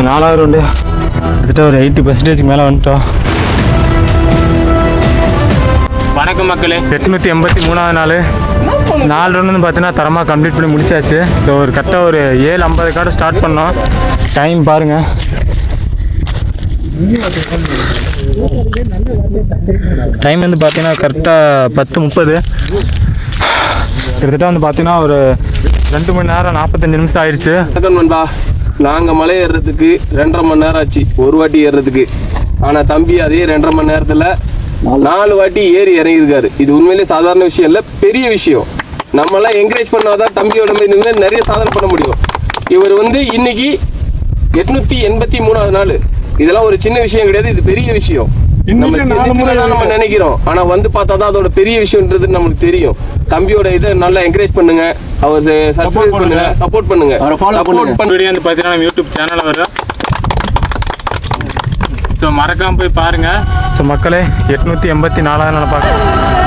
4வது ரவுண்டு கிட்டத்தட்ட ஒரு 80% மேலே வந்துட்டோம். வணக்கம் மக்களே, 883வது நாள். 4 ரவுண்டு வந்து பார்த்தீங்கன்னா தரமாக கம்ப்ளீட் பண்ணி முடிச்சாச்சு. ஸோ ஒரு கரெக்டாக ஒரு 7:50 கார்டு ஸ்டார்ட் பண்ணோம். டைம் பாருங்கள், டைம் வந்து பார்த்தீங்கன்னா கரெக்டாக 10:30. கிட்டத்தட்ட வந்து பார்த்தீங்கன்னா ஒரு 2 மணி நேரம் 45 நிமிஷம் ஆயிடுச்சு. நண்பா, நாங்கள் மலை ஏறுறதுக்கு 2.5 மணி நேரம் ஆச்சு ஒரு வாட்டி ஏறுறதுக்கு. ஆனால் தம்பி அதே 2.5 மணி நேரத்தில் 4 வாட்டி ஏறி இறங்கியிருக்காரு. இது உண்மையிலே சாதாரண விஷயம் இல்லை, பெரிய விஷயம். நம்மளாம் என்கரேஜ் பண்ணாதான் தம்பியோட மாதிரி நிறைய சாதனை பண்ண முடியும். இவர் வந்து இன்னைக்கு 883வது நாள். இதெல்லாம் ஒரு சின்ன விஷயம் கிடையாது, இது பெரிய விஷயம். நம்ம சின்னதான் நம்ம நினைக்கிறோம், ஆனா வந்து பார்த்தாதான் அதோட பெரிய விஷயம்ன்றது நம்மளுக்கு தெரியும். தம்பியோட இதை நல்லா என்கரேஜ் பண்ணுங்க, அவர் சப்ஸ்கிரைப் பண்ணுங்க, சப்போர்ட் பண்ணுங்க. வீடியோ வந்து பார்த்தீங்கன்னா நம்ம யூடியூப் சேனலில் வரும். ஸோ மறக்காமல் போய் பாருங்கள். ஸோ மக்களே, 884வது நாள் பார்க்கலாம்.